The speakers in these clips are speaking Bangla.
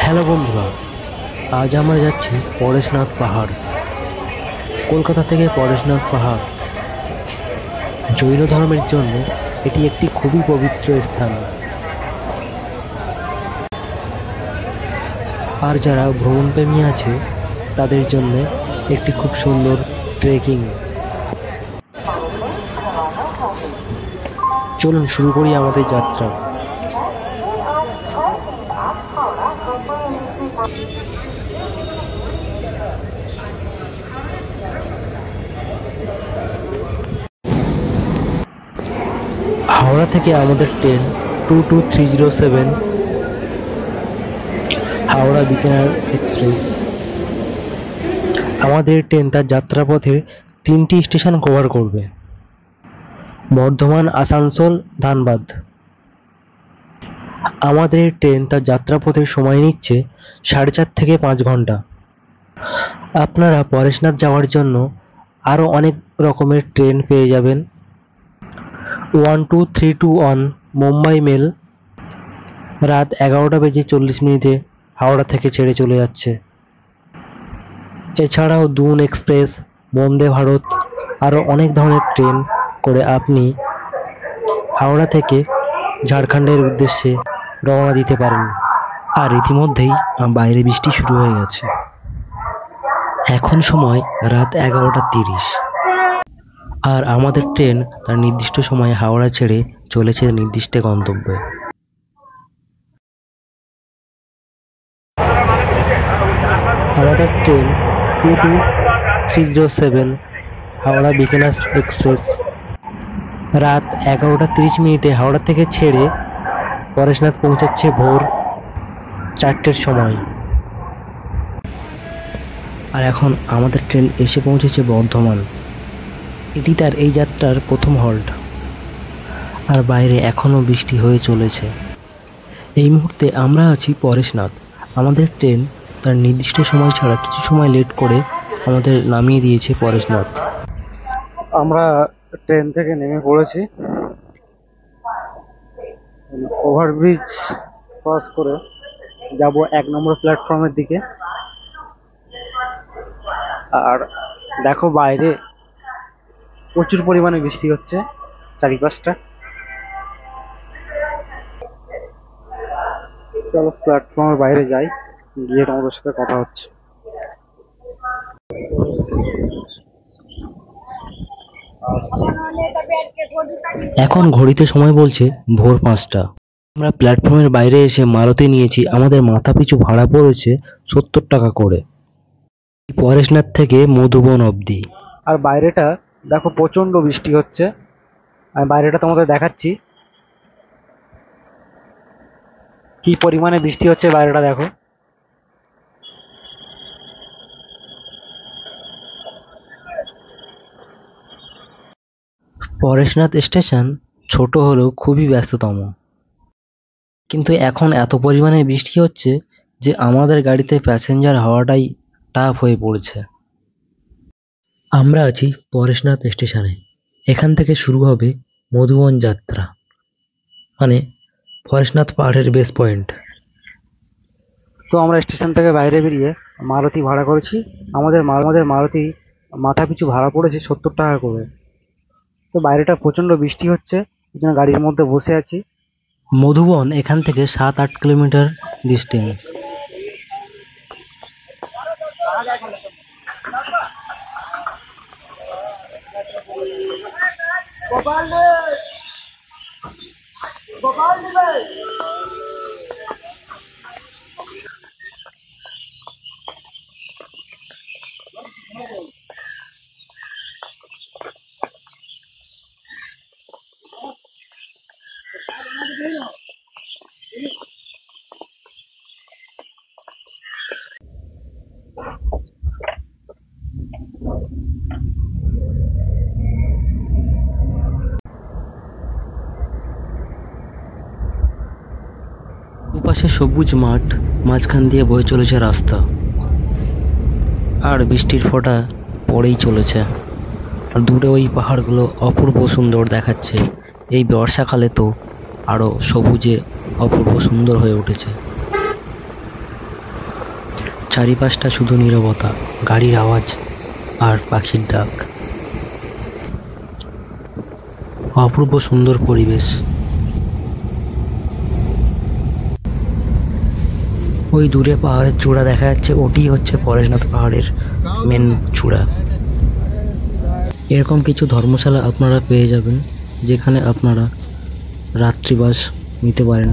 হ্যালো বন্ধুরা, আজ আমরা যাচ্ছি পরেশনাথ পাহাড়। কলকাতা থেকে পরেশনাথ পাহাড় জৈন ধর্মের জন্য এটি একটি খুবই পবিত্র স্থান। আর যারা ভ্রমণপ্রেমী আছে তাদের জন্য একটি খুব সুন্দর ট্রেকিং। চলুন শুরু করি আমাদের যাত্রা। হাওড়া থেকে আমাদের ট্রেন 22307 হাওড়া বিকানের এক্সপ্রেস। আমাদের ট্রেন তার যাত্রাপথের 3টি স্টেশন কভার করবে: বর্ধমান, আসানসোল, ধানবাদ। আমাদের ট্রেন তার যাত্রাপথের সময় নিচ্ছে 4.5 থেকে 5 ঘন্টা। আপনারা পরেশনাথ যাওয়ার জন্য আরও অনেক রকমের ট্রেন পেয়ে যাবেন। 12321 মুম্বাই মেল রাত 11:40 হাওড়া থেকে ছেড়ে চলে যাচ্ছে। এছাড়াও দুন এক্সপ্রেস, বন্দে ভারত, আরও অনেক ধরনের ট্রেন করে আপনি হাওড়া থেকে ঝাড়খণ্ডের উদ্দেশ্যে রওনা দিতে পারেন। আর ইতিমধ্যেই বাইরে বৃষ্টি শুরু হয়ে গেছে। এখন সময় রাত 11:30, আর আমাদের ট্রেন তার নির্দিষ্ট সময়ে হাওড়া ছেড়ে চলেছে নির্দিষ্ট গন্তব্যে। আমাদের ট্রেন 22307 হাওড়া বিকানের এক্সপ্রেস রাত 11:30 হাওড়া থেকে ছেড়ে পরেশনাথ পৌঁছাচ্ছে ভোর 4টের সময়। আর এখন আমাদের ট্রেন এসে পৌঁছেছে বর্ধমান। এটি তার এই যাত্রার প্রথম হল্ট। আর বাইরে এখনও বৃষ্টি হয়ে চলেছে। এই মুহূর্তে আমরা আছি পরেশনাথ। আমাদের ট্রেন তার নির্দিষ্ট সময় ছাড়া কিছু সময় লেট করে আমাদের নামিয়ে দিয়েছে পরেশনাথ। আমরা ট্রেন থেকে নেমে পড়েছি। ওভারব্রিজ ক্রস করে যাব 1 নম্বর প্ল্যাটফর্মের দিকে। আর দেখো বাইরে প্রচুর পরিমাণে বৃষ্টি হচ্ছে চারিপাশটা। চলো প্ল্যাটফর্মের বাইরে যাই, গিয়ে তোমাদের সাথে কথা হচ্ছে। এখন ঘড়িতে সময় বলছে ভোর 5টা। আমরা প্ল্যাটফর্মের বাইরে এসে মারুতি নিয়েছি। আমাদের মাথা পিছু ভাড়া পড়েছে 70 টাকা করে, পরেশনাথ থেকে মধুবন অবধি। আর বাইরেটা দেখো প্রচন্ড বৃষ্টি হচ্ছে। আমি বাইরেটা তোমাদের দেখাচ্ছি কি পরিমাণে বৃষ্টি হচ্ছে। বাইরেটা দেখো। পরেশনাথ স্টেশন ছোট হলেও খুবই ব্যস্ততম, কিন্তু এখন এত পরিমাণে বৃষ্টি হচ্ছে যে আমাদের গাড়িতে প্যাসেঞ্জার হওয়াটাই টাফ হয়ে পড়ছে। আমরা আছি পরেশনাথ স্টেশনে। এখান থেকে শুরু হবে মধুবন যাত্রা, মানে পরেশনাথ পাহাড়ের বেস পয়েন্ট। তো আমরা স্টেশন থেকে বাইরে বেরিয়ে মারুতি ভাড়া করেছি। আমাদের মারুতি মাথা পিছু ভাড়া পড়েছে 70 টাকা করে। তো বাইরেটা প্রচন্ড বৃষ্টি হচ্ছে, এই জন্য গাড়ির মধ্যে বসে আছি। মধুবন এখান থেকে 7-8 কিলোমিটার ডিস্টেন্স। দুপাশে সবুজ মাঠ, মাঝখান দিয়ে বয়ে চলেছে রাস্তা, আর বৃষ্টির ফোঁটা পড়েই চলেছে। আর দূরে ওই পাহাড়গুলো অপূর্ব সুন্দর দেখাচ্ছে। এই বর্ষাকালে তো আরো সবুজে অপূর্ব সুন্দর হয়ে উঠেছে। চারিপাশটা শুধু নীরবতা, গাড়ির আওয়াজ আর পাখির ডাক। অপূর্ব সুন্দর পরিবেশ। ওই দূরে পাহাড়ের চূড়া দেখা যাচ্ছে, ওটি হচ্ছে পরেশনাথ পাহাড়ের মেন চূড়া। এরকম কিছু ধর্মশালা আপনারা পেয়ে যাবেন, যেখানে আপনারা রাত্রিবাস নিতে পারেন।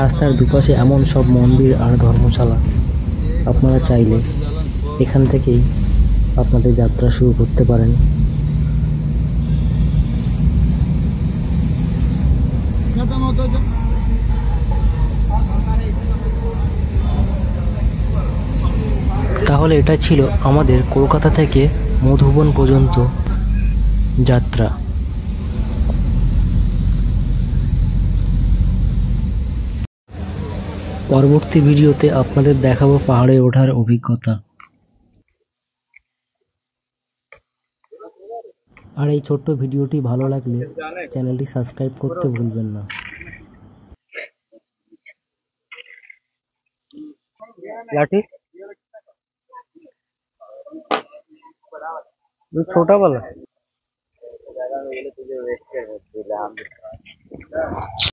রাস্তার দুপাশে এমন সব মন্দির আর ধর্মশালা, আপনারা চাইলে এখান থেকেই আপনাদের যাত্রা শুরু করতে পারেন। তাহলে এটা ছিল আমাদের কলকাতা থেকে মধুবন পর্যন্ত যাত্রা। পরবর্তী ভিডিওতে আপনাদের দেখাবো পাহাড়ে ওঠার অভিজ্ঞতা। আর এই ছোট্ট ভিডিওটি ভালো লাগলে চ্যানেলটি সাবস্ক্রাইব করতে ভুলবেন না। लाठी छोटा वाला